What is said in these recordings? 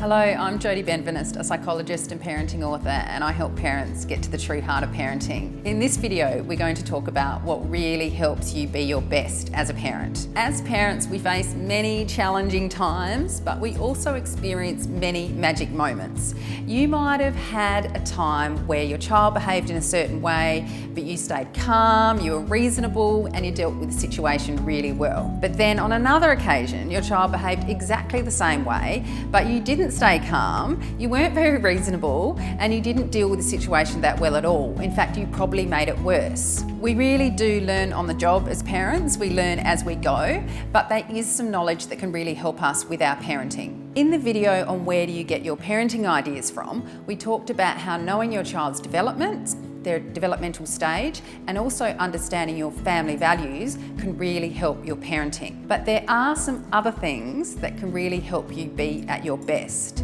Hello, I'm Jodie Benveniste, a psychologist and parenting author, and I help parents get to the true heart of parenting. In this video, we're going to talk about what really helps you be your best as a parent. As parents, we face many challenging times, but we also experience many magic moments. You might have had a time where your child behaved in a certain way, but you stayed calm, you were reasonable, and you dealt with the situation really well. But then on another occasion, your child behaved exactly the same way, but you didn't stay calm, you weren't very reasonable, and you didn't deal with the situation that well at all. In fact, you probably made it worse. We really do learn on the job as parents, we learn as we go, but there is some knowledge that can really help us with our parenting. In the video on where do you get your parenting ideas from, we talked about how knowing your child's development, their developmental stage, and also understanding your family values can really help your parenting. But there are some other things that can really help you be at your best.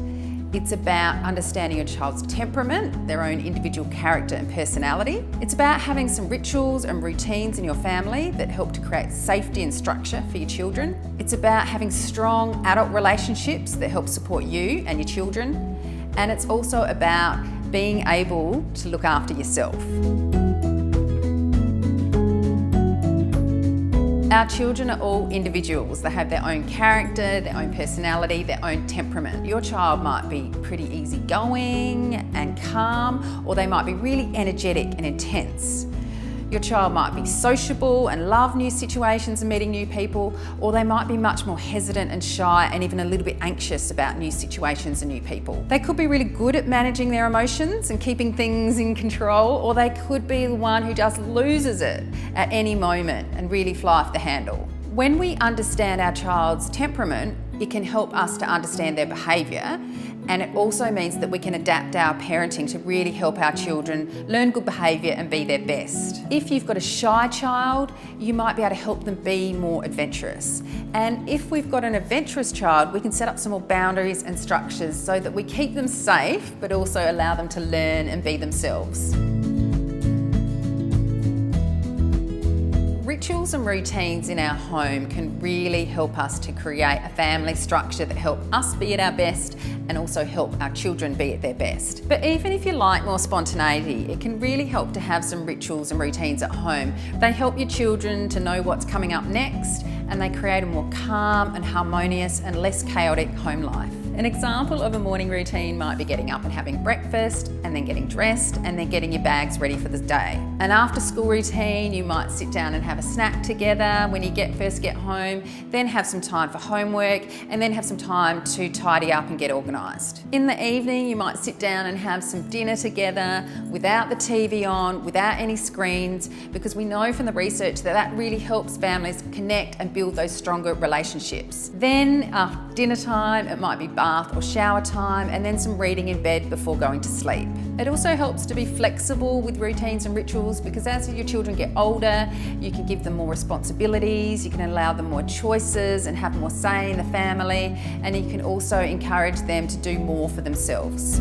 It's about understanding your child's temperament, their own individual character and personality. It's about having some rituals and routines in your family that help to create safety and structure for your children. It's about having strong adult relationships that help support you and your children. And it's also about being able to look after yourself. Our children are all individuals. They have their own character, their own personality, their own temperament. Your child might be pretty easygoing and calm, or they might be really energetic and intense. Your child might be sociable and love new situations and meeting new people, or they might be much more hesitant and shy and even a little bit anxious about new situations and new people. They could be really good at managing their emotions and keeping things in control, or they could be the one who just loses it at any moment and really fly off the handle. When we understand our child's temperament, it can help us to understand their behaviour, and it also means that we can adapt our parenting to really help our children learn good behaviour and be their best. If you've got a shy child, you might be able to help them be more adventurous. And if we've got an adventurous child, we can set up some more boundaries and structures so that we keep them safe, but also allow them to learn and be themselves. Rituals and routines in our home can really help us to create a family structure that help us be at our best and also help our children be at their best. But even if you like more spontaneity, it can really help to have some rituals and routines at home. They help your children to know what's coming up next, and they create a more calm and harmonious and less chaotic home life. An example of a morning routine might be getting up and having breakfast, and then getting dressed, and then getting your bags ready for the day. An after school routine, you might sit down and have a snack together when you first get home, then have some time for homework, and then have some time to tidy up and get organised. In the evening, you might sit down and have some dinner together without the TV on, without any screens, because we know from the research that that really helps families connect and build those stronger relationships. Then after dinner time, it might be bath or shower time, and then some reading in bed before going to sleep. It also helps to be flexible with routines and rituals, because as your children get older, you can give them more responsibilities, you can allow them more choices and have more say in the family, and you can also encourage them to do more for themselves.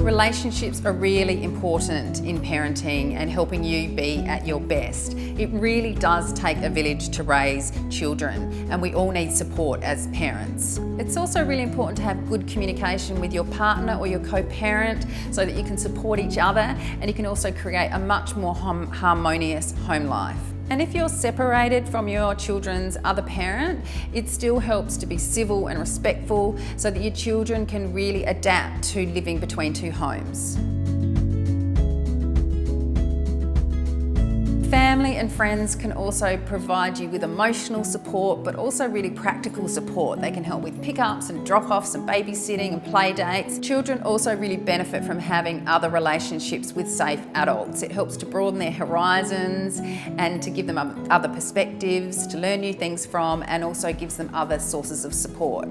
Relationships are really important in parenting and helping you be at your best. It really does take a village to raise children, and we all need support as parents. It's also really important to have good communication with your partner or your co-parent so that you can support each other, and you can also create a much more harmonious home life. And if you're separated from your children's other parent, it still helps to be civil and respectful so that your children can really adapt to living between two homes. Family and friends can also provide you with emotional support, but also really practical support. They can help with pickups and drop-offs and babysitting and play dates. Children also really benefit from having other relationships with safe adults. It helps to broaden their horizons and to give them other perspectives, to learn new things from, and also gives them other sources of support.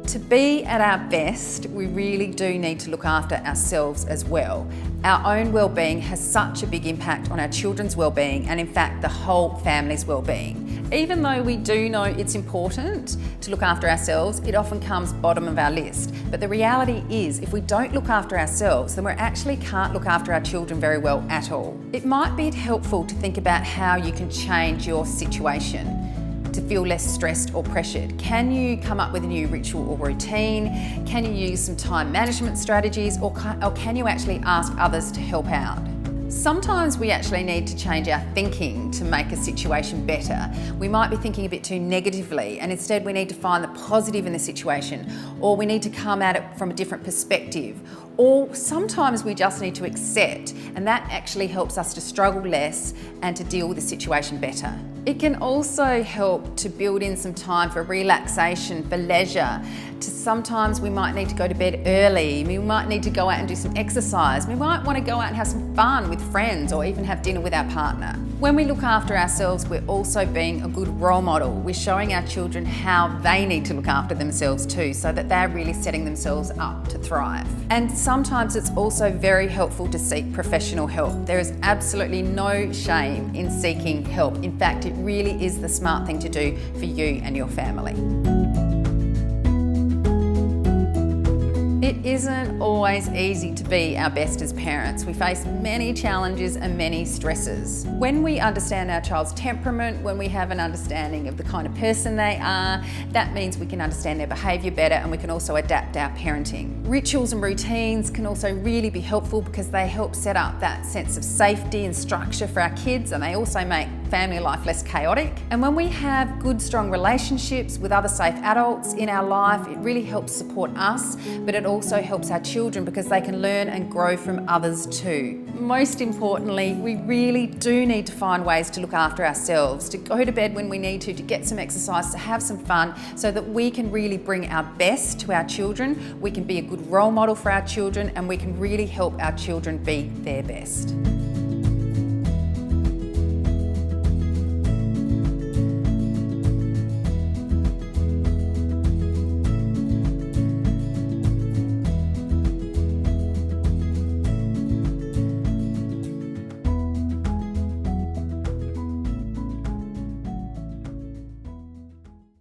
To be at our best, we really do need to look after ourselves as well. Our own well-being has such a big impact on our children's well-being, and in fact the whole family's well-being. Even though we do know it's important to look after ourselves, it often comes bottom of our list. But the reality is, if we don't look after ourselves, then we actually can't look after our children very well at all. It might be helpful to think about how you can change your situation to feel less stressed or pressured. Can you come up with a new ritual or routine? Can you use some time management strategies, or can you actually ask others to help out? Sometimes we actually need to change our thinking to make a situation better. We might be thinking a bit too negatively, and instead we need to find the positive in the situation, or we need to come at it from a different perspective. Or sometimes we just need to accept, and that actually helps us to struggle less and to deal with the situation better. It can also help to build in some time for relaxation, for leisure. Sometimes we might need to go to bed early, we might need to go out and do some exercise, we might want to go out and have some fun with friends or even have dinner with our partner. When we look after ourselves, we're also being a good role model. We're showing our children how they need to look after themselves too, so that they're really setting themselves up to thrive. And sometimes it's also very helpful to seek professional help. There is absolutely no shame in seeking help. In fact, it really is the smart thing to do for you and your family. It isn't always easy to be our best as parents. We face many challenges and many stresses. When we understand our child's temperament, when we have an understanding of the kind of person they are, that means we can understand their behaviour better, and we can also adapt our parenting. Rituals and routines can also really be helpful because they help set up that sense of safety and structure for our kids, and they also make family life less chaotic. And when we have good, strong relationships with other safe adults in our life, it really helps support us, but it also helps our children because they can learn and grow from others too. Most importantly, we really do need to find ways to look after ourselves, to go to bed when we need to get some exercise, to have some fun, so that we can really bring our best to our children, we can be a good role model for our children, and we can really help our children be their best.